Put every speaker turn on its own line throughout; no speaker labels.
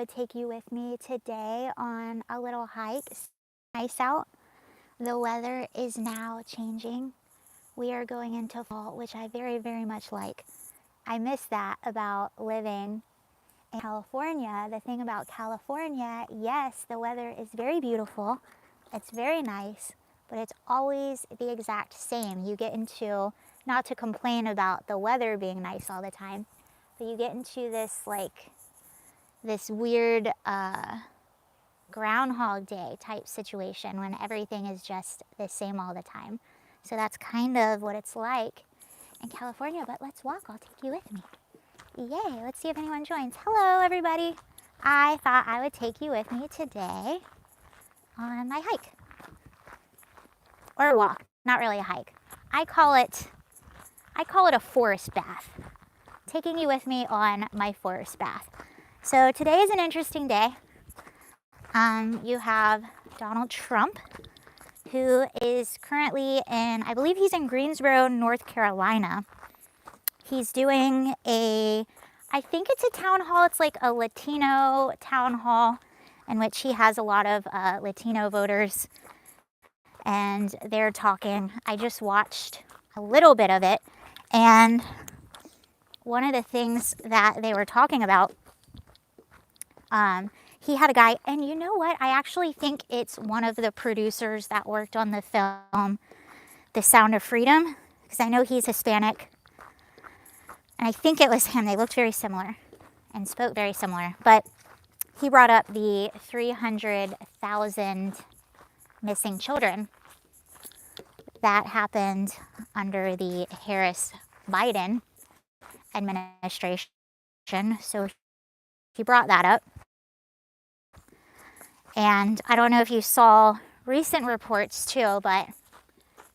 would take you with me today on a little hike. It's nice out. The weather is now changing. We are going into fall, which I very, very much like. I miss that about living in California. The thing about California, yes, the weather is very beautiful. It's very nice, but it's always the exact same. You get into, not to complain about the weather being nice all the time, but you get into this weird Groundhog Day type situation when everything is just the same all the time. So that's kind of what it's like in California, but let's walk. I'll take you with me. Yay, let's see if anyone joins. Hello, everybody. I thought I would take you with me today on my hike. Or a walk, not really a hike. I call it a forest bath. Taking you with me on my forest bath. So today is an interesting day. You have Donald Trump, who is currently I believe he's in Greensboro, North Carolina. He's doing I think it's a town hall. It's like a Latino town hall in which he has a lot of Latino voters. And they're talking. I just watched a little bit of it. And one of the things that they were talking about, he had a guy, and you know what? I actually think it's one of the producers that worked on the film, The Sound of Freedom, because I know he's Hispanic. And I think it was him. They looked very similar and spoke very similar. But he brought up the 300,000 missing children that happened under the Harris-Biden administration. So he brought that up. And I don't know if you saw recent reports too, but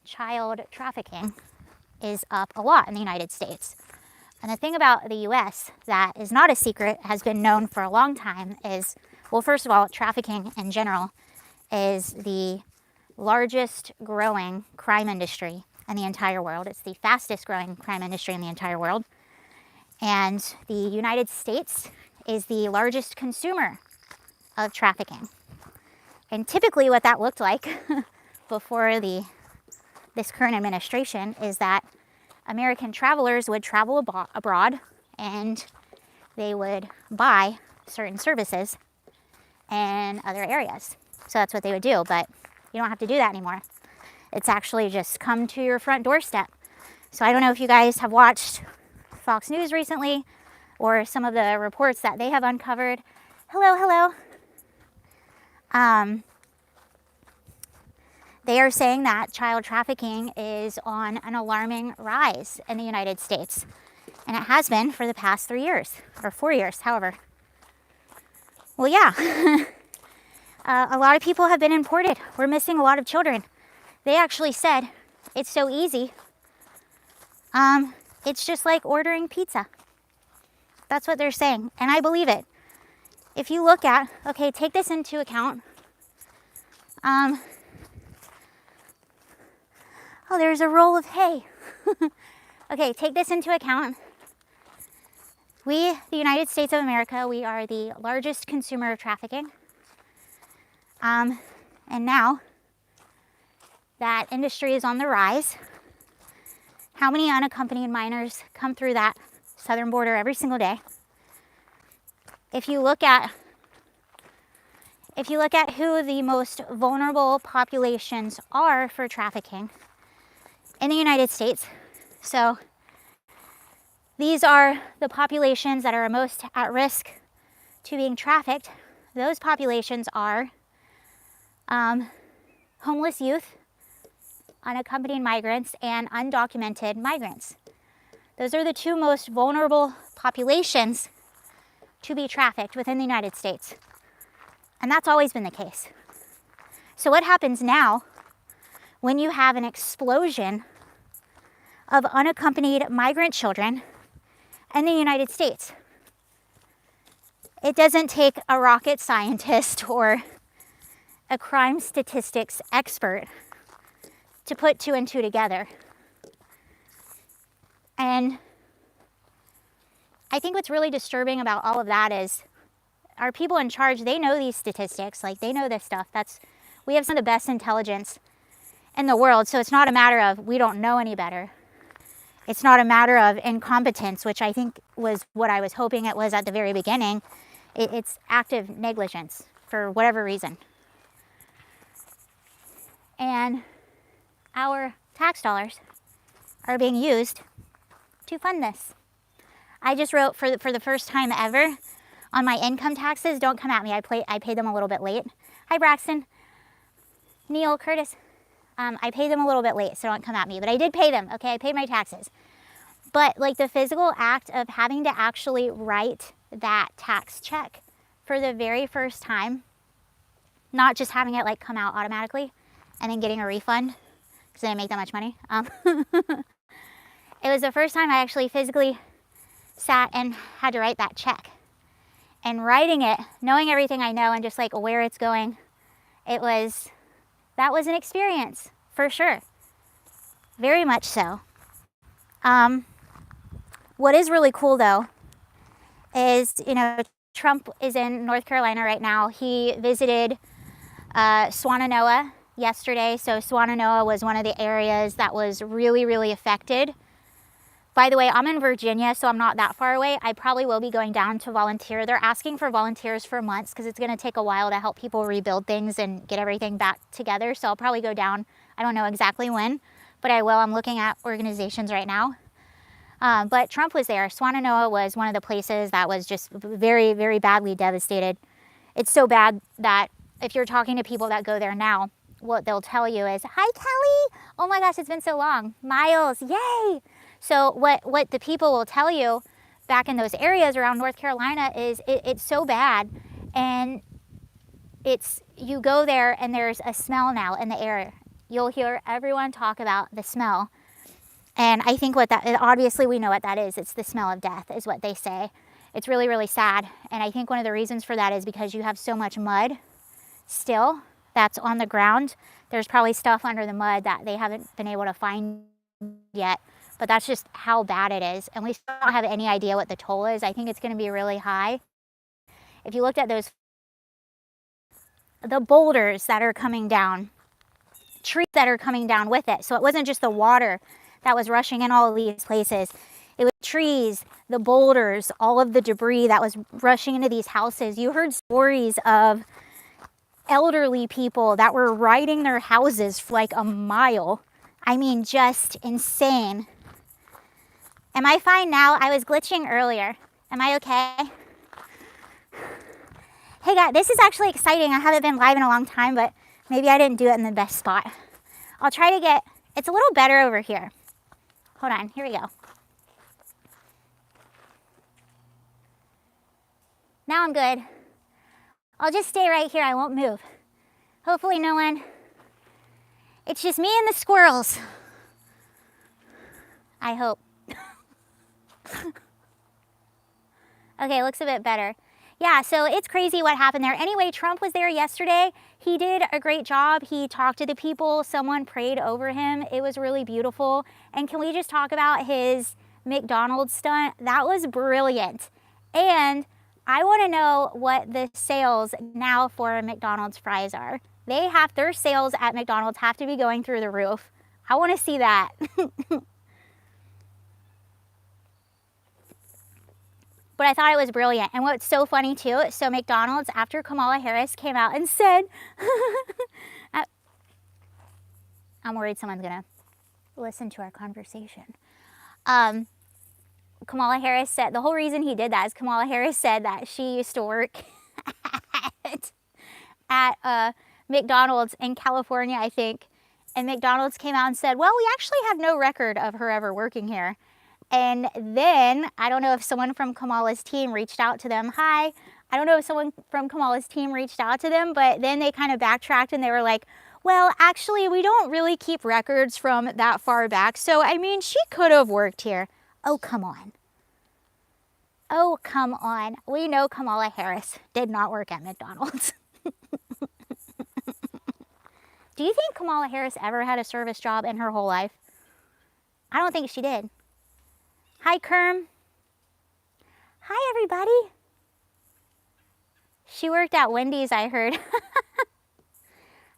child trafficking is up a lot in the United States. And the thing about the US that is not a secret, has been known for a long time is, well, first of all, trafficking in general is the largest growing crime industry in the entire world. It's the fastest growing crime industry in the entire world. And the United States is the largest consumer of trafficking. And typically what that looked like before this current administration is that American travelers would travel abroad and they would buy certain services in other areas. So that's what they would do, but you don't have to do that anymore. It's actually just come to your front doorstep. So I don't know if you guys have watched Fox News recently or some of the reports that they have uncovered. Hello. They are saying that child trafficking is on an alarming rise in the United States. And it has been for the past 3 years, or 4 years, however. Well, yeah. A lot of people have been imported. We're missing a lot of children. They actually said it's so easy. It's just like ordering pizza. That's what they're saying, and I believe it. If you look at, okay, take this into account. Oh, there's a roll of hay. Okay, take this into account. We, the United States of America, we are the largest consumer of trafficking. And now that industry is on the rise. How many unaccompanied minors come through that southern border every single day? If you look at who the most vulnerable populations are for trafficking in the United States, so these are the populations that are most at risk to being trafficked. Those populations are homeless youth, unaccompanied migrants, and undocumented migrants. Those are the two most vulnerable populations to be trafficked within the United States. And that's always been the case. So what happens now when you have an explosion of unaccompanied migrant children in the United States? It doesn't take a rocket scientist or a crime statistics expert to put 2 and 2 together. And I think what's really disturbing about all of that is our people in charge, they know these statistics. Like, they know this stuff. We have some of the best intelligence in the world. So it's not a matter of we don't know any better. It's not a matter of incompetence, which I think was what I was hoping it was at the very beginning. It's active negligence for whatever reason. And our tax dollars are being used to fund this. I just wrote for the first time ever on my income taxes. Don't come at me. I paid them a little bit late. Hi, Braxton, Neil, Curtis. I paid them a little bit late, so don't come at me. But I did pay them, okay? I paid my taxes. But like the physical act of having to actually write that tax check for the very first time, not just having it like come out automatically and then getting a refund because I didn't make that much money. It was the first time I actually physically sat and had to write that check. And writing it, knowing everything I know and just like where it's going, that was an experience for sure. Very much so. What is really cool though is, Trump is in North Carolina right now. He visited Swannanoa yesterday. So Swannanoa was one of the areas that was really, really affected. By the way, I'm in Virginia, so I'm not that far away. I probably will be going down to volunteer. They're asking for volunteers for months because it's going to take a while to help people rebuild things and get everything back together. So I'll probably go down. I don't know exactly when, but I will. I'm looking at organizations right now. But Trump was there. Swannanoa was one of the places that was just very, very badly devastated. It's so bad that if you're talking to people that go there now, what they'll tell you is, "Hi, Kelly. Oh my gosh, it's been so long. Miles, yay." So what the people will tell you back in those areas around North Carolina is it's so bad. And you go there and there's a smell now in the air. You'll hear everyone talk about the smell. And I think obviously we know what that is. It's the smell of death is what they say. It's really, really sad. And I think one of the reasons for that is because you have so much mud still that's on the ground. There's probably stuff under the mud that they haven't been able to find yet. But that's just how bad it is. And we still don't have any idea what the toll is. I think it's going to be really high. If you looked at the boulders that are coming down, trees that are coming down with it. So it wasn't just the water that was rushing in all of these places. It was trees, the boulders, all of the debris that was rushing into these houses. You heard stories of elderly people that were riding their houses for like a mile. I mean, just insane. Am I fine now? I was glitching earlier. Am I okay? Hey guys, this is actually exciting. I haven't been live in a long time, but maybe I didn't do it in the best spot. I'll try to it's a little better over here. Hold on, here we go. Now I'm good. I'll just stay right here, I won't move. Hopefully no one, it's just me and the squirrels. I hope. Okay, looks a bit better. Yeah, so it's crazy what happened there. Anyway, Trump was there yesterday. He did a great job. He talked to the people. Someone prayed over him. It was really beautiful. And can we just talk about his McDonald's stunt? That was brilliant. And I want to know what the sales now for McDonald's fries are. Their sales at McDonald's have to be going through the roof. I want to see that. But I thought it was brilliant. And what's so funny too, so McDonald's, after Kamala Harris came out and said, I'm worried someone's gonna listen to our conversation. Kamala Harris said, the whole reason he did that is Kamala Harris said that she used to work at McDonald's in California, I think. And McDonald's came out and said, well, we actually have no record of her ever working here. And then, I don't know if someone from Kamala's team reached out to them. Hi. I don't know if someone from Kamala's team reached out to them, but then they kind of backtracked and they were like, well, actually, we don't really keep records from that far back. So, I mean, she could have worked here. Oh, come on. Oh, come on. We know Kamala Harris did not work at McDonald's. Do you think Kamala Harris ever had a service job in her whole life? I don't think she did. Hi, Kerm. Hi, everybody. She worked at Wendy's, I heard.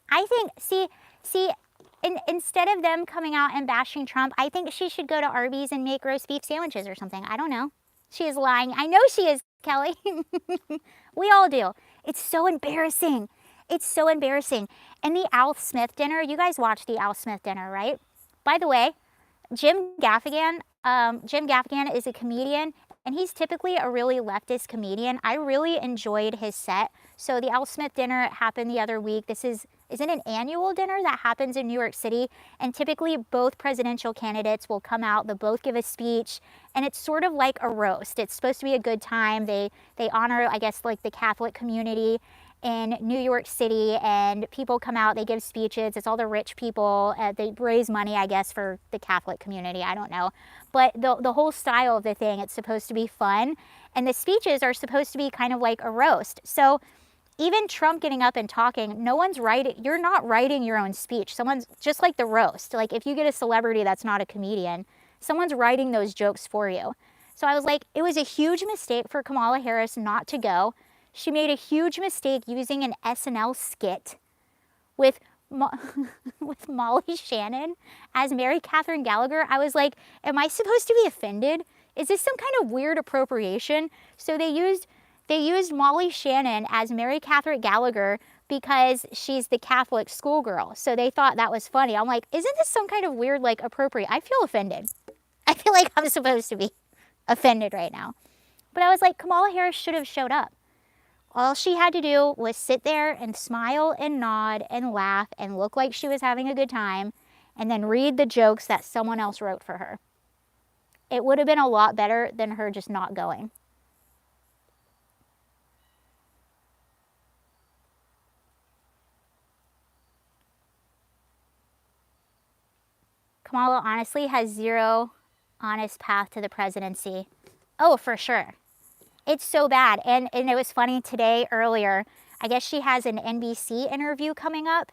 I think, instead of them coming out and bashing Trump, I think she should go to Arby's and make roast beef sandwiches or something. I don't know. She is lying. I know she is, Kelly. We all do. It's so embarrassing. It's so embarrassing. And the Al Smith dinner, you guys watched the Al Smith dinner, right? By the way, Jim Gaffigan is a comedian, and he's typically a really leftist comedian. I really enjoyed his set. So the Al Smith dinner happened the other week. This is it an annual dinner that happens in New York City? And typically both presidential candidates will come out, they'll both give a speech, and it's sort of like a roast. It's supposed to be a good time. They honor, I guess, like the Catholic community in New York City, and people come out, they give speeches. It's all the rich people. They raise money, I guess, for the Catholic community. I don't know. But the whole style of the thing, it's supposed to be fun. And the speeches are supposed to be kind of like a roast. So even Trump getting up and talking, no one's writing, you're not writing your own speech. Someone's, just like the roast. Like if you get a celebrity that's not a comedian, someone's writing those jokes for you. So I was like, it was a huge mistake for Kamala Harris not to go. She made a huge mistake using an SNL skit with with Molly Shannon as Mary Catherine Gallagher. I was like, am I supposed to be offended? Is this some kind of weird appropriation? So they used Molly Shannon as Mary Catherine Gallagher because she's the Catholic schoolgirl. So they thought that was funny. I'm like, isn't this some kind of weird, like, appropriate? I feel offended. I feel like I'm supposed to be offended right now. But I was like, Kamala Harris should have showed up. All she had to do was sit there and smile and nod and laugh and look like she was having a good time and then read the jokes that someone else wrote for her. It would have been a lot better than her just not going. Kamala honestly has zero honest path to the presidency. Oh, for sure. It's so bad. And it was funny today, earlier, I guess she has an NBC interview coming up,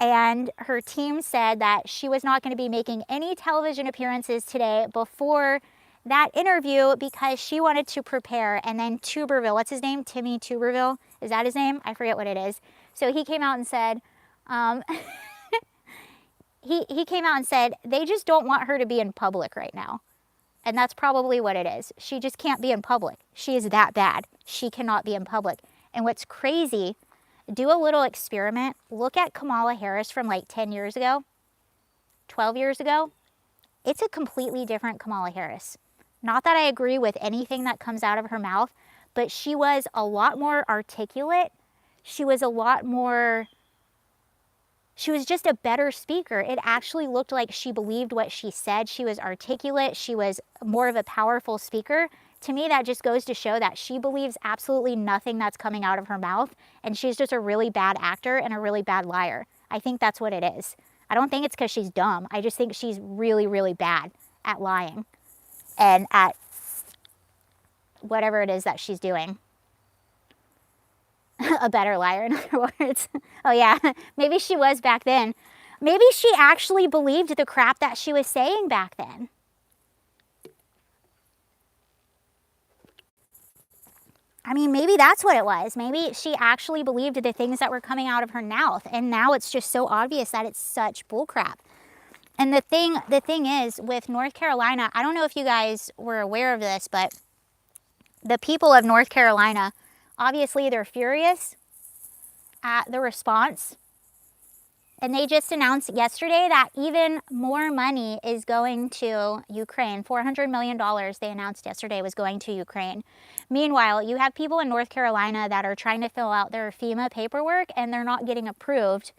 and her team said that she was not going to be making any television appearances today before that interview because she wanted to prepare. And then Tuberville, what's his name? Timmy Tuberville? Is that his name? I forget what it is. So he came out and said, he came out and said, they just don't want her to be in public right now. And that's probably what it is. She just can't be in public. She is that bad. She cannot be in public. And what's crazy, do a little experiment. Look at Kamala Harris from like 10 years ago, 12 years ago. It's a completely different Kamala Harris. Not that I agree with anything that comes out of her mouth, but she was a lot more articulate. She was just a better speaker. It actually looked like she believed what she said. She was articulate. She was more of a powerful speaker. To me, that just goes to show that she believes absolutely nothing that's coming out of her mouth, and she's just a really bad actor and a really bad liar. I think that's what it is. I don't think it's because she's dumb. I just think she's really, really bad at lying and at whatever it is that she's doing. A better liar, in other words. Oh yeah, maybe she was back then. Maybe she actually believed the crap that she was saying back then. I mean, maybe that's what it was. Maybe she actually believed the things that were coming out of her mouth, and now it's just so obvious that it's such bullcrap. And the thing is, with North Carolina, I don't know if you guys were aware of this, but the people of North Carolina, obviously they're furious at the response. And they just announced yesterday that even more money is going to Ukraine. $400 million they announced yesterday was going to Ukraine. Meanwhile, you have people in North Carolina that are trying to fill out their FEMA paperwork and they're not getting approved.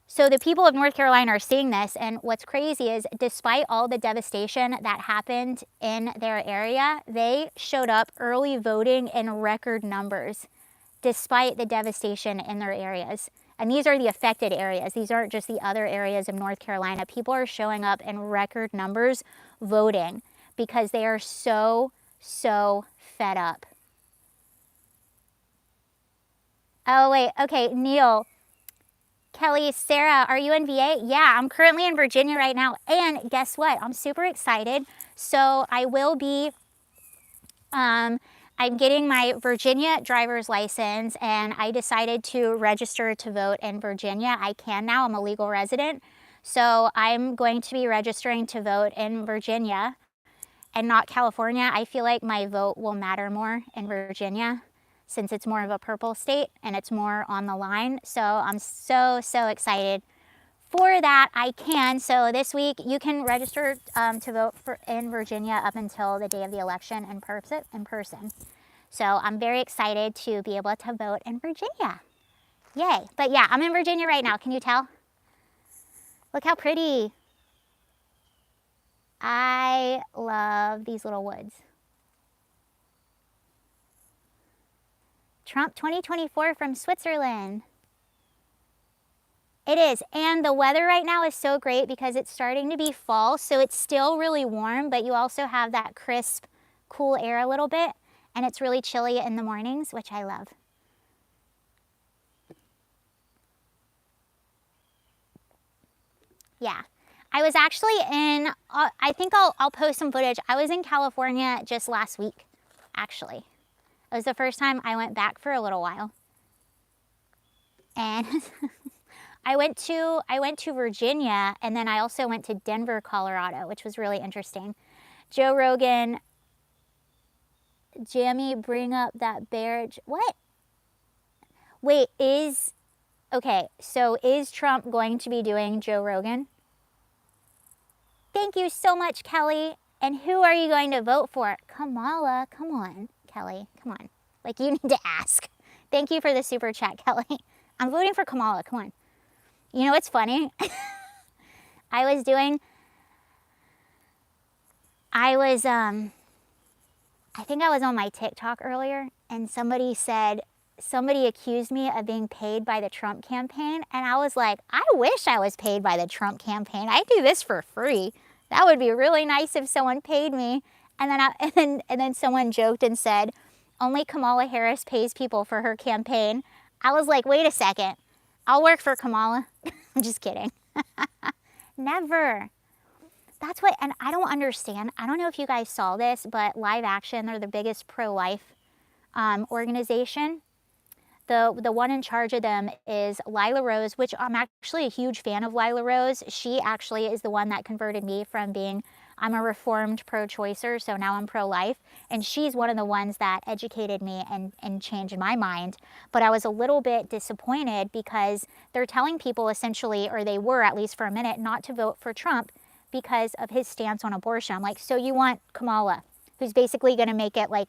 So the people of North Carolina are seeing this, and what's crazy is despite all the devastation that happened in their area, they showed up early voting in record numbers despite the devastation in their areas. And these are the affected areas. These aren't just the other areas of North Carolina. People are showing up in record numbers voting because they are so fed up. Oh, wait. Okay, Neil. Kelly, Sarah, are you in VA? Yeah, I'm currently in Virginia right now. And guess what? I'm super excited. So I will be I'm getting my Virginia driver's license, and I decided to register to vote in Virginia. I can now, I'm a legal resident. So I'm going to be registering to vote in Virginia and not California. I feel like my vote will matter more in Virginia since it's more of a purple state and it's more on the line. So I'm so excited for that. I can. So this week you can register to vote in Virginia up until the day of the election in person. So I'm very excited to be able to vote in Virginia. Yay. But yeah, I'm in Virginia right now. Can you tell? Look how pretty. I love these little woods. Trump 2024 from Switzerland. It is, and the weather right now is so great because it's starting to be fall, so it's still really warm, but you also have that crisp, cool air a little bit, and it's really chilly in the mornings, which I love. Yeah, I was actually in, I think I'll post some footage. I was in California just last week, actually. It was the first time I went back for a little while. And I went to Virginia, and then I also went to Denver, Colorado, which was really interesting. Joe Rogan, Jamie, bring up that bear. What? Wait, okay, so is Trump going to be doing Joe Rogan? Thank you so much, Kelly. And who are you going to vote for? Kamala, come on, Kelly, come on. Like, you need to ask. Thank you for the super chat, Kelly. I'm voting for Kamala, come on. You know what's funny? I think I was on my TikTok earlier, and somebody accused me of being paid by the Trump campaign, and I was like, I wish I was paid by the Trump campaign. I do this for free. That would be really nice if someone paid me. And then someone joked and said, only Kamala Harris pays people for her campaign. I was like, wait a second. I'll work for Kamala. I'm just kidding. Never. That's what, and I don't understand. I don't know if you guys saw this, but Live Action, they're the biggest pro-life organization. The one in charge of them is Lila Rose, which I'm actually a huge fan of Lila Rose. She actually is the one that converted me from being, I'm a reformed pro-choicer, so now I'm pro-life. And she's one of the ones that educated me and changed my mind. But I was a little bit disappointed because they're telling people essentially, or they were at least for a minute, not to vote for Trump because of his stance on abortion. I'm like, so you want Kamala, who's basically going to make it like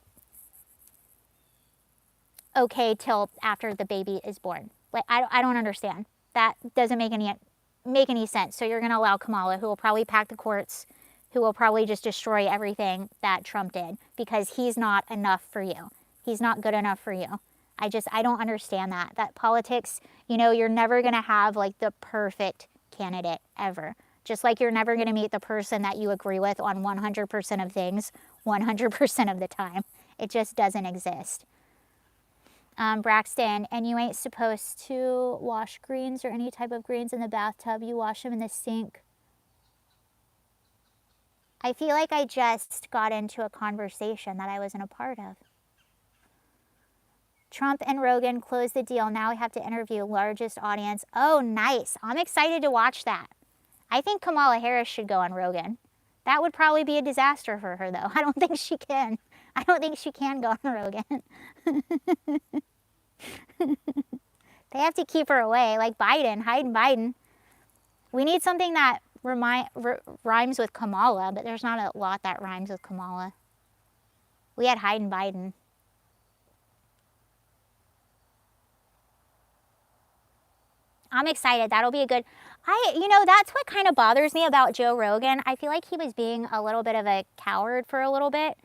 okay till after the baby is born. Like, I don't understand. That doesn't make any sense. So you're going to allow Kamala, who will probably pack the courts, who will probably just destroy everything that Trump did because he's not enough for you. He's not good enough for you. I don't understand that. That politics, you know, you're never going to have like the perfect candidate ever. Just like you're never going to meet the person that you agree with on 100% of things 100% of the time. It just doesn't exist. Braxton, and you ain't supposed to wash greens or any type of greens in the bathtub. You wash them in the sink. I feel like I just got into a conversation that I wasn't a part of. Trump and Rogan closed the deal. Now we have to interview largest audience. Oh, nice. I'm excited to watch that. I think Kamala Harris should go on Rogan. That would probably be a disaster for her, though. I don't think she can. I don't think she can go on Rogan. They have to keep her away, like Biden, hiding Biden. We need something that rhymes with Kamala, but there's not a lot that rhymes with Kamala. We had hiding Biden. I'm excited. That'll be a good... you know, that's what kind of bothers me about Joe Rogan. I feel like he was being a little bit of a coward for a little bit.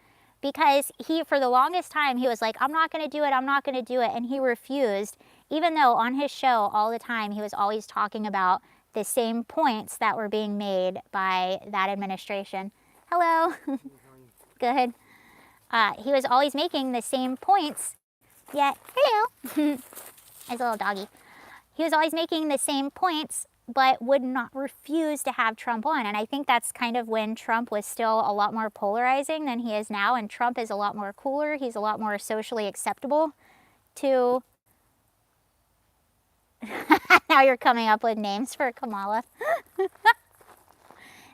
Because for the longest time, he was like, I'm not going to do it, I'm not going to do it. And he refused, even though on his show all the time, he was always talking about the same points that were being made by that administration. Hello. Good. He was always making the same points, yet, hello. As a little doggy. He was always making the same points but would not refuse to have Trump on. And I think that's kind of when Trump was still a lot more polarizing than he is now. And Trump is a lot more cooler. He's a lot more socially acceptable to. Now you're coming up with names for Kamala.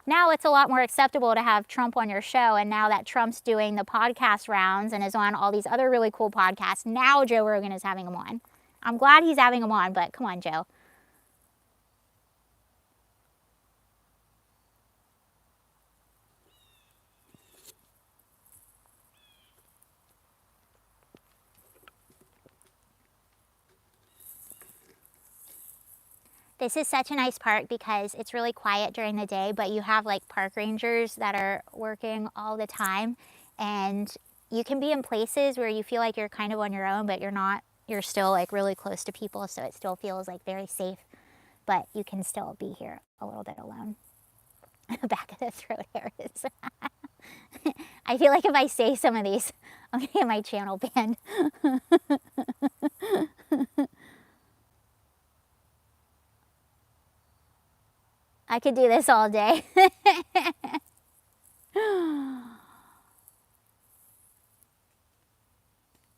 Now it's a lot more acceptable to have Trump on your show. And now that Trump's doing the podcast rounds and is on all these other really cool podcasts, now Joe Rogan is having him on. I'm glad he's having him on, but come on, Joe. This is such a nice park because it's really quiet during the day, but you have like park rangers that are working all the time, and you can be in places where you feel like you're kind of on your own, but you're not. You're still like really close to people, so it still feels like very safe, but you can still be here a little bit alone. Back of the throat hairs. I feel like if I say some of these, I'm gonna get my channel banned. I could do this all day.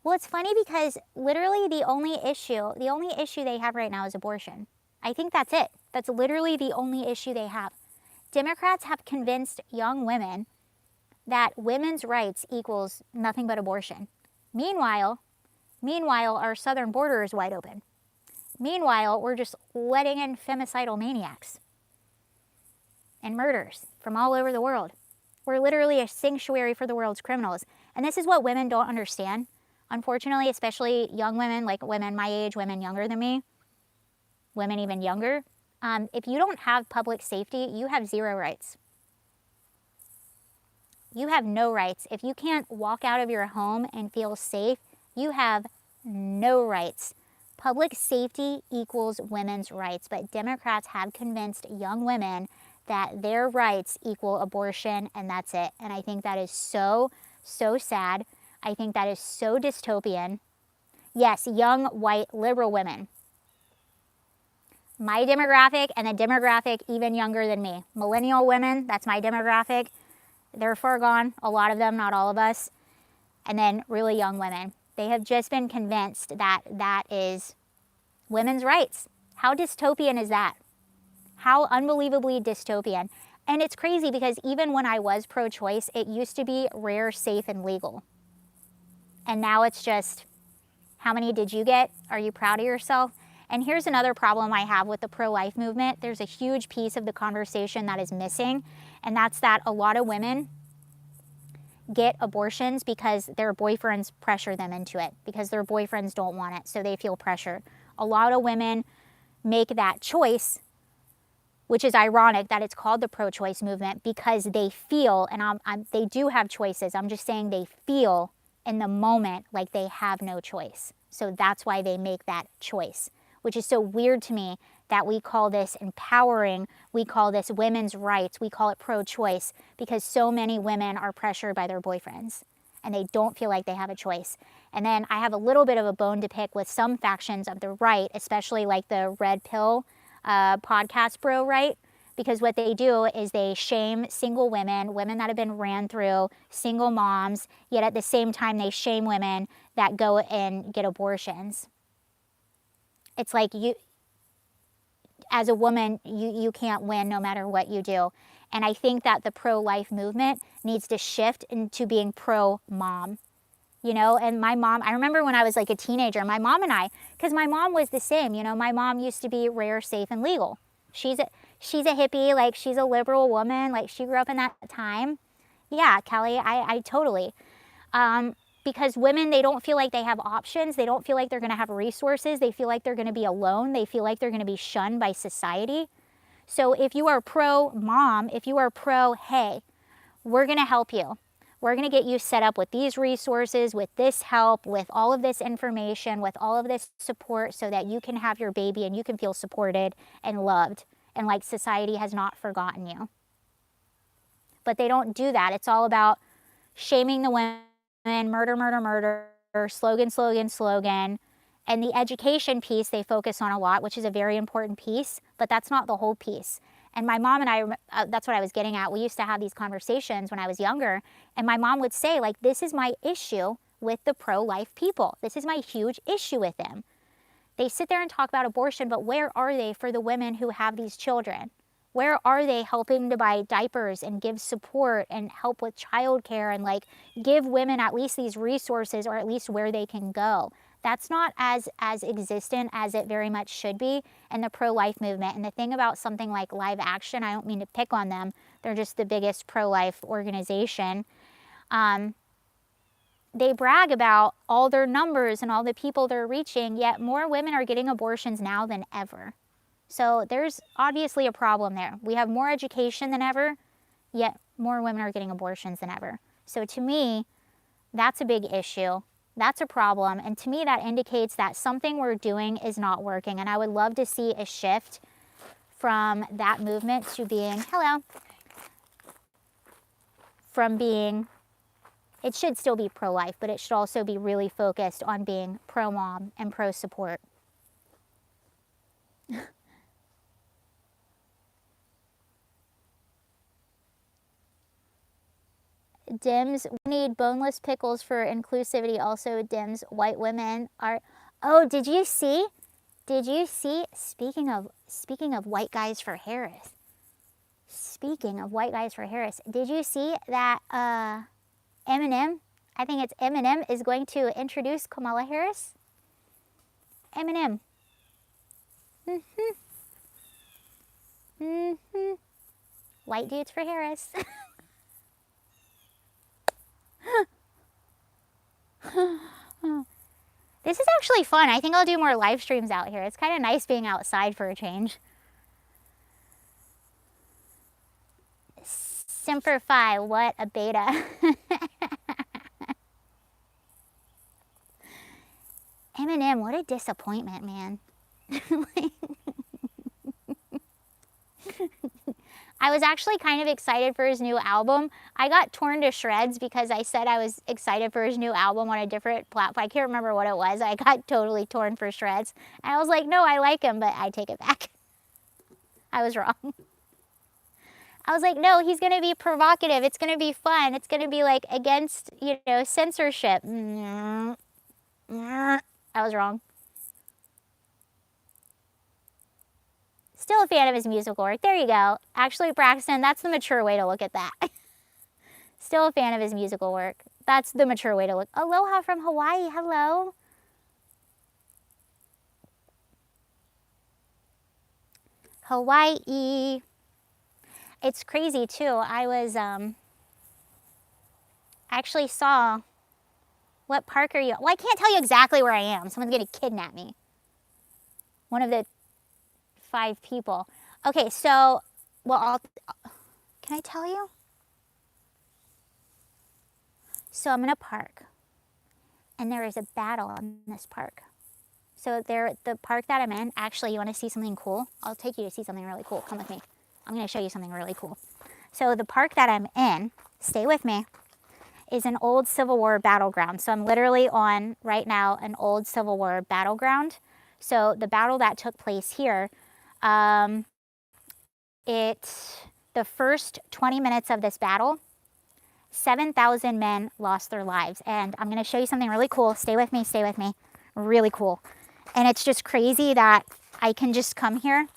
Well, it's funny because literally the only issue they have right now is abortion. I think that's it. That's literally the only issue they have. Democrats have convinced young women that women's rights equals nothing but abortion. Meanwhile, our southern border is wide open. Meanwhile, we're just letting in femicidal maniacs and murders from all over the world. We're literally a sanctuary for the world's criminals. And this is what women don't understand. Unfortunately, especially young women, like women my age, women younger than me, women even younger. If you don't have public safety, you have zero rights. You have no rights. If you can't walk out of your home and feel safe, you have no rights. Public safety equals women's rights, but Democrats have convinced young women that their rights equal abortion, and that's it. And I think that is so, so sad. I think that is so dystopian. Yes, young, white, liberal women. My demographic and the demographic even younger than me. Millennial women, that's my demographic. They're far gone, a lot of them, not all of us. And then really young women. They have just been convinced that that is women's rights. How dystopian is that? How unbelievably dystopian. And it's crazy because even when I was pro-choice, it used to be rare, safe, and legal. And now it's just, how many did you get? Are you proud of yourself? And here's another problem I have with the pro-life movement. There's a huge piece of the conversation that is missing, and that's that a lot of women get abortions because their boyfriends pressure them into it, because their boyfriends don't want it, so they feel pressure. A lot of women make that choice, which is ironic that it's called the pro-choice movement, because they feel, and they do have choices, I'm just saying they feel in the moment like they have no choice. So that's why they make that choice, which is so weird to me that we call this empowering, we call this women's rights, we call it pro-choice, because so many women are pressured by their boyfriends and they don't feel like they have a choice. And then I have a little bit of a bone to pick with some factions of the right, especially like the Red Pill podcast bro right, because what they do is they shame single women, women that have been ran through, single moms, yet at the same time they shame women that go and get abortions. It's like you, as a woman, you can't win no matter what you do. And I think that the pro-life movement needs to shift into being pro-mom. You know, and my mom, I remember when I was like a teenager, my mom and I, because my mom was the same, you know, my mom used to be rare, safe, and legal. She's a hippie, like she's a liberal woman, like she grew up in that time. Yeah, Kelly, I totally. Because women, they don't feel like they have options. They don't feel like they're going to have resources. They feel like they're going to be alone. They feel like they're going to be shunned by society. So if you are pro-mom, if you are pro-hey, we're going to help you. We're going to get you set up with these resources, with this help, with all of this information, with all of this support so that you can have your baby and you can feel supported and loved and like society has not forgotten you. But they don't do that. It's all about shaming the women, murder, murder, murder, slogan, slogan, slogan. And the education piece they focus on a lot, which is a very important piece, but that's not the whole piece. And my mom and I, that's what I was getting at. We used to have these conversations when I was younger, and my mom would say, like, this is my issue with the pro-life people. This is my huge issue with them. They sit there and talk about abortion, but where are they for the women who have these children? Where are they helping to buy diapers and give support and help with childcare and like give women at least these resources or at least where they can go? That's not as existent as it very much should be in the pro-life movement. And the thing about something like Live Action, I don't mean to pick on them, they're just the biggest pro-life organization. They brag about all their numbers and all the people they're reaching, yet more women are getting abortions now than ever. So there's obviously a problem there. We have more education than ever, yet more women are getting abortions than ever. So to me, that's a big issue. That's a problem. And to me, that indicates that something we're doing is not working. And I would love to see a shift from that movement to being, from being, it should still be pro-life, but it should also be really focused on being pro-mom and pro-support. Dims, we need boneless pickles for inclusivity. Also, Dims, white women are. Oh, did you see? Did you see? Speaking of white guys for Harris. Speaking of white guys for Harris, did you see that Eminem? I think it's Eminem is going to introduce Kamala Harris. Eminem. White dudes for Harris. This is actually fun. I think I'll do more live streams out here. It's kind of nice being outside for a change. Semper Fi, what a beta. Eminem, what a disappointment, man. I was actually kind of excited for his new album. I got torn to shreds because I said I was excited for his new album on a different platform. I can't remember what it was. I got totally torn for shreds. And I was like, no, I like him, but I take it back. I was wrong. I was like, no, he's going to be provocative. It's going to be fun. It's going to be like against, you know, censorship. I was wrong. Still a fan of his musical work. There you go. Actually, Braxton, that's the mature way to look at that. Still a fan of his musical work. That's the mature way to look. Aloha from Hawaii. Hello. Hawaii. It's crazy too. I was, I actually saw, what park are you? Well, I can't tell you exactly where I am. Someone's going to kidnap me. One of the 5 people. Okay, so, well, can I tell you? So I'm in a park, and there is a battle in this park. So the park that I'm in, actually, you want to see something cool? I'll take you to see something really cool. Come with me. I'm going to show you something really cool. So the park that I'm in, stay with me, is an old Civil War battleground. So I'm literally on, right now, an old Civil War battleground. So the battle that took place here, the first 20 minutes of this battle, 7,000 men lost their lives. And I'm going to show you something really cool. Stay with me, stay with me. Really cool. And it's just crazy that I can just come here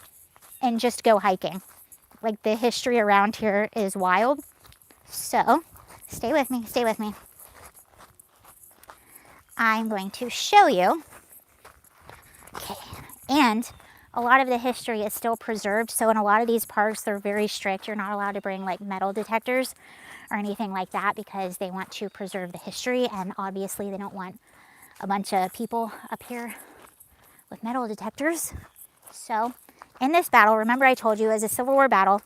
and just go hiking. Like, the history around here is wild. So, stay with me, stay with me. I'm going to show you. Okay, and a lot of the history is still preserved. So in a lot of these parks, they're very strict. You're not allowed to bring like metal detectors or anything like that because they want to preserve the history. And obviously they don't want a bunch of people up here with metal detectors. So in this battle, remember I told you it was a Civil War battle.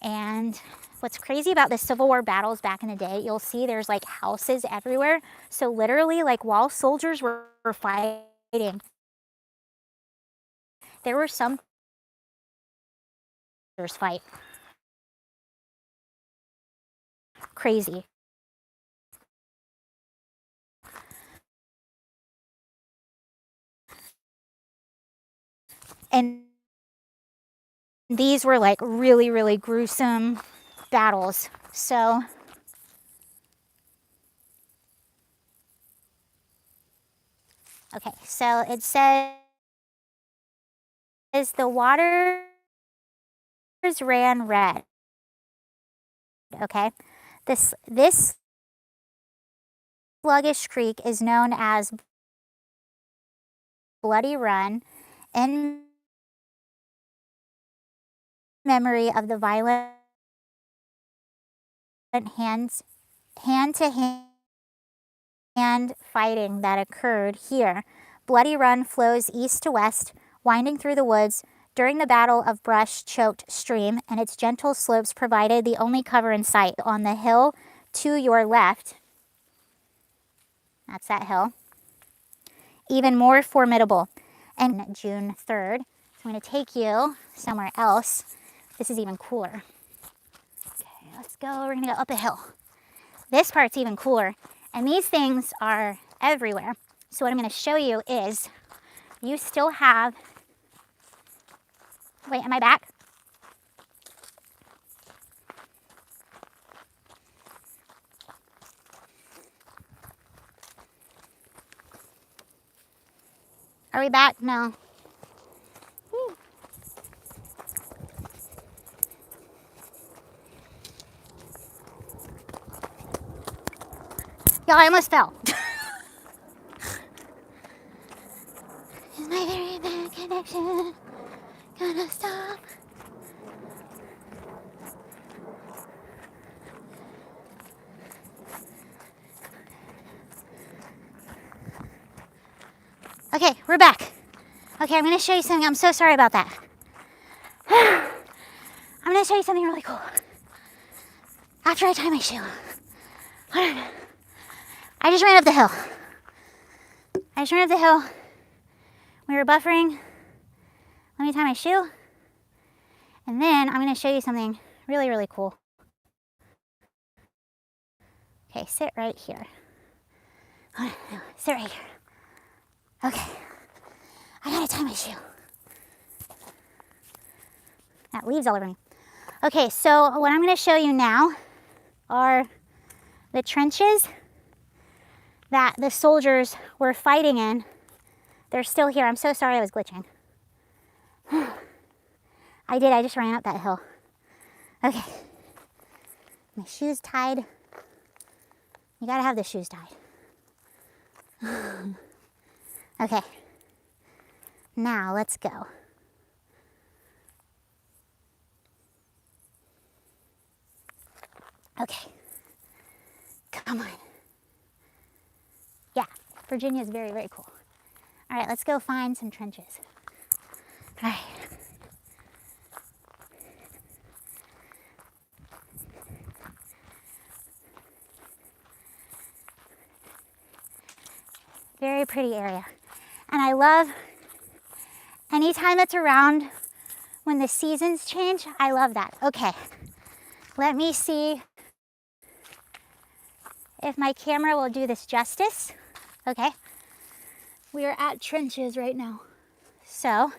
And what's crazy about the Civil War battles back in the day, you'll see there's like houses everywhere. So literally, like, while soldiers were fighting, there were some fight. Crazy. And these were like really, really gruesome battles. So okay, so it says the waters ran red. Okay, this sluggish creek is known as Bloody Run in memory of the violent hand-to-hand fighting that occurred here. Bloody Run flows east to west, winding through the woods during the battle of brush-choked stream, and its gentle slopes provided the only cover in sight. On the hill to your left, that's that hill, even more formidable. And June 3rd, so I'm going to take you somewhere else. This is even cooler. Okay, let's go. We're going to go up a hill. This part's even cooler. And these things are everywhere. So what I'm going to show you is you still have... Wait, am I back? Are we back? No. Y'all, I almost fell. It's my very bad connection. Gonna stop. Okay, we're back. Okay, I'm gonna show you something. I'm so sorry about that. I'm gonna show you something really cool. After I tie my shoe. Hold on. I just ran up the hill. We were buffering. Let me tie my shoe. And then I'm gonna show you something really, really cool. Okay, sit right here. Hold on, no, sit right here. Okay, I gotta tie my shoe. That leaves all over me. Okay, so what I'm gonna show you now are the trenches that the soldiers were fighting in. They're still here. I'm so sorry I was glitching. I just ran up that hill. Okay. My shoes tied. You gotta have the shoes tied. Okay. Now let's go. Okay. Come on. Yeah, Virginia is very, very cool. All right, let's go find some trenches. All right. Very pretty area. And I love anytime it's around when the seasons change, I love that. Okay, let me see if my camera will do this justice. Okay, we are at trenches right now. So,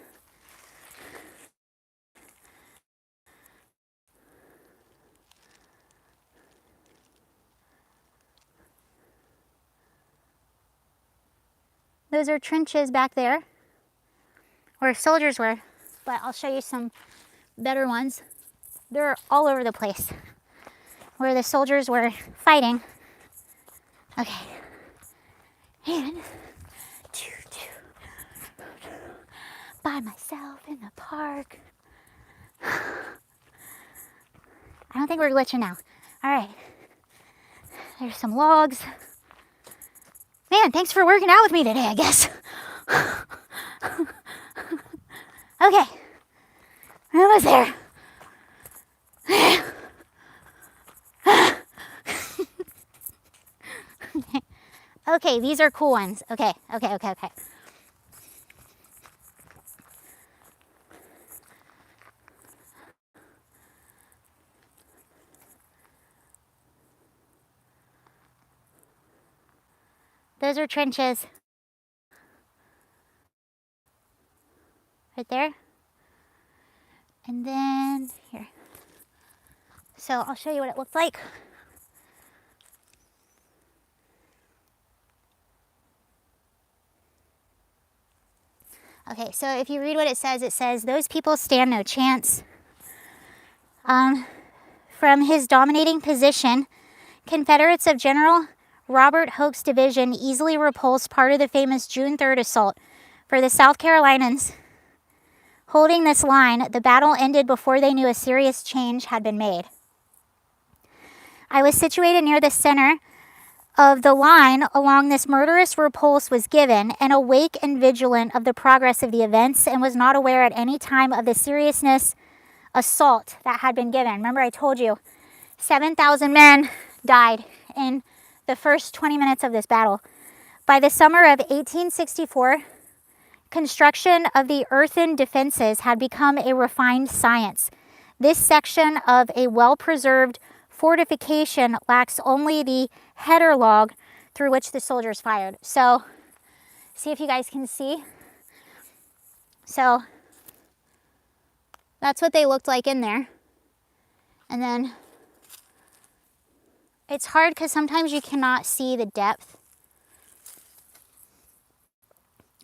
those are trenches back there where soldiers were, but I'll show you some better ones. They're all over the place where the soldiers were fighting. Okay, and by myself in the park. I don't think we're glitching now. All right, there's some logs. Man, thanks for working out with me today, I guess. Okay, we're almost there. Okay, these are cool ones. Okay. Those are trenches. Right there. And then here. So I'll show you what it looked like. Okay, so if you read what it says, those people stand no chance. From his dominating position, Confederates of General Robert Hoke's division easily repulsed part of the famous June 3rd assault. For the South Carolinians holding this line, the battle ended before they knew a serious change had been made. I was situated near the center of the line along this murderous repulse was given, and awake and vigilant of the progress of the events, and was not aware at any time of the seriousness assault that had been given. Remember, I told you 7,000 men died in the first 20 minutes of this battle. By the summer of 1864, construction of the earthen defenses had become a refined science. This section of a well-preserved fortification lacks only the header log through which the soldiers fired. So, see if you guys can see. So, that's what they looked like in there. And then, it's hard because sometimes you cannot see the depth.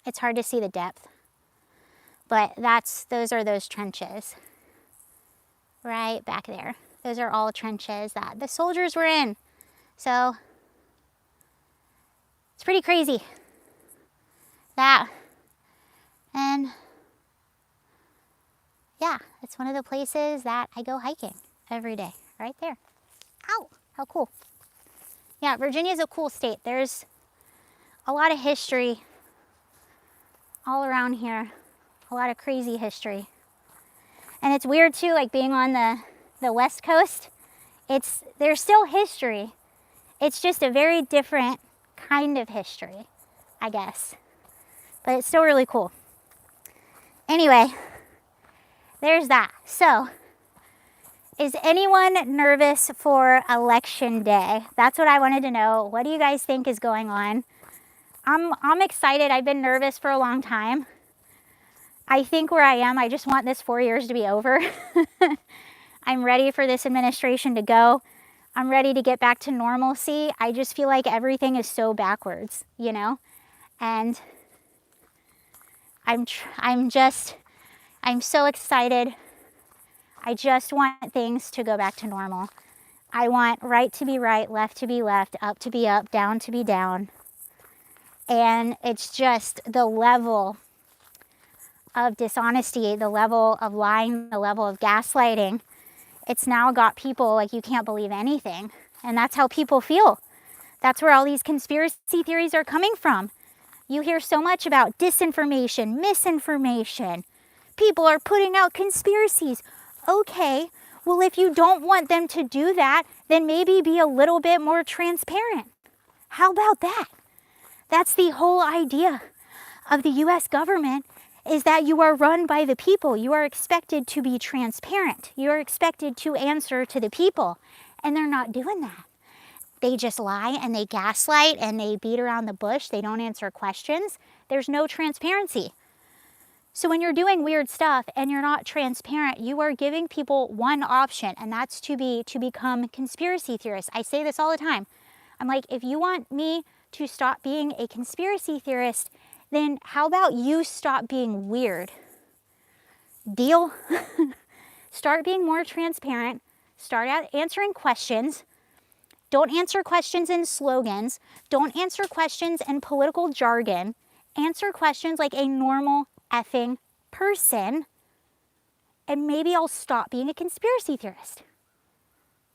It's hard to see the depth. But those are those trenches. Right back there. Those are all trenches that the soldiers were in. So, it's pretty crazy. That. And, yeah, it's one of the places that I go hiking every day. Right there. Ow, how cool. Yeah, Virginia's a cool state. There's a lot of history all around here. A lot of crazy history. And it's weird too, like being on the West Coast. There's still history. It's just a very different kind of history, I guess. But it's still really cool. Anyway, there's that. So, is anyone nervous for election day? That's what I wanted to know. What do you guys think is going on? I'm excited. I've been nervous for a long time. I think where I am, I just want this 4 years to be over. I'm ready for this administration to go. I'm ready to get back to normalcy. I just feel like everything is so backwards, you know? And I'm so excited. I just want things to go back to normal. I want right to be right, left to be left, up to be up, down to be down. And it's just the level of dishonesty, the level of lying, the level of gaslighting. It's now got people like you can't believe anything. And that's how people feel. That's where all these conspiracy theories are coming from. You hear so much about disinformation, misinformation. People are putting out conspiracies. Okay, well, if you don't want them to do that, then maybe be a little bit more transparent. How about that? That's the whole idea of the US government, is that you are run by the people. You are expected to be transparent. You are expected to answer to the people. And they're not doing that. They just lie and they gaslight and they beat around the bush. They don't answer questions. There's no transparency. So when you're doing weird stuff and you're not transparent, you are giving people one option, and that's to become conspiracy theorists. I say this all the time. I'm like, if you want me to stop being a conspiracy theorist, then how about you stop being weird? Deal? Start being more transparent. Start answering questions. Don't answer questions in slogans. Don't answer questions in political jargon. Answer questions like a normal effing person. And maybe I'll stop being a conspiracy theorist.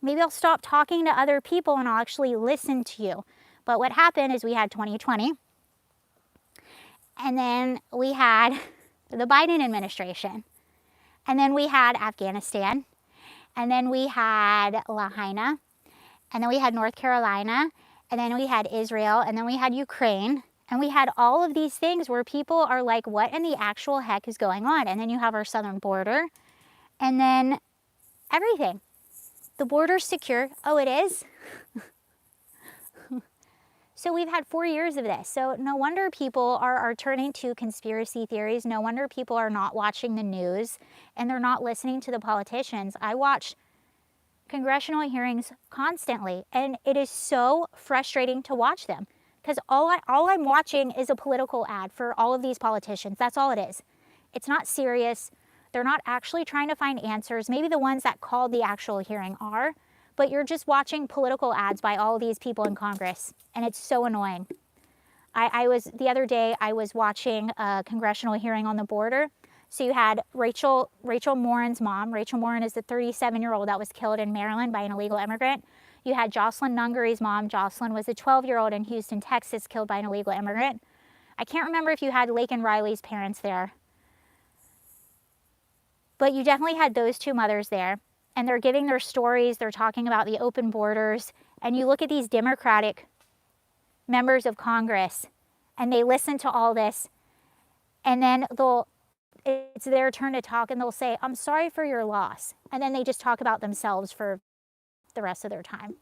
Maybe I'll stop talking to other people and I'll actually listen to you. But what happened is we had 2020. And then we had the Biden administration. And then we had Afghanistan. And then we had Lahaina. And then we had North Carolina. And then we had Israel. And then we had Ukraine. And we had all of these things where people are like, what in the actual heck is going on? And then you have our southern border. And then everything. The border's secure. Oh, it is? So we've had 4 years of this. So no wonder people are turning to conspiracy theories. No wonder people are not watching the news and they're not listening to the politicians. I watch congressional hearings constantly, and it is so frustrating to watch them because all I'm watching is a political ad for all of these politicians. That's all it is. It's not serious. They're not actually trying to find answers. Maybe the ones that called the actual hearing are, but you're just watching political ads by all of these people in Congress, and it's so annoying. The other day, I was watching a congressional hearing on the border. So you had Rachel Morin's mom. Rachel Morin is the 37-year-old that was killed in Maryland by an illegal immigrant. You had Jocelyn Nungary's mom. Jocelyn was a 12-year-old in Houston, Texas, killed by an illegal immigrant. I can't remember if you had Laken Riley's parents there, but you definitely had those two mothers there. And they're giving their stories. They're talking about the open borders. And you look at these Democratic members of Congress, and they listen to all this, and then it's their turn to talk, and they'll say, I'm sorry for your loss. And then they just talk about themselves for the rest of their time.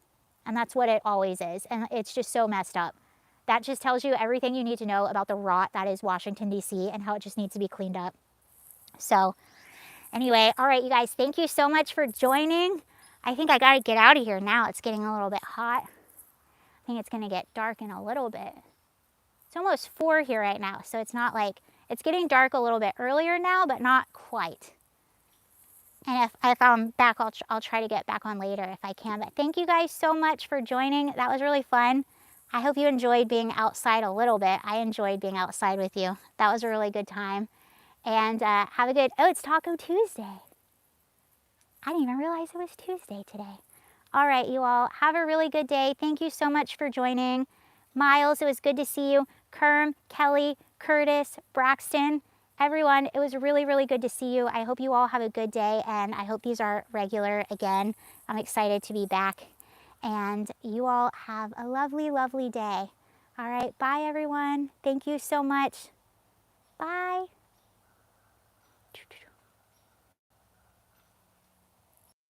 And that's what it always is. And it's just so messed up. That just tells you everything you need to know about the rot that is Washington, D.C. and how it just needs to be cleaned up. So anyway, all right, you guys, thank you so much for joining. I think I got to get out of here now. It's getting a little bit hot. I think it's going to get dark in a little bit. It's almost 4 here right now, so it's not like, it's getting dark a little bit earlier now, but not quite. And if I'm back, I'll try to get back on later if I can. But thank you guys so much for joining. That was really fun. I hope you enjoyed being outside a little bit. I enjoyed being outside with you. That was a really good time. And have a good, oh, it's Taco Tuesday. I didn't even realize it was Tuesday today. All right, you all, have a really good day. Thank you so much for joining. Miles, it was good to see you. Kerm, Kelly, Curtis, Braxton, everyone, it was really, really good to see you. I hope you all have a good day, and I hope these are regular again. I'm excited to be back, and you all have a lovely, lovely day. All right, bye, everyone. Thank you so much. Bye.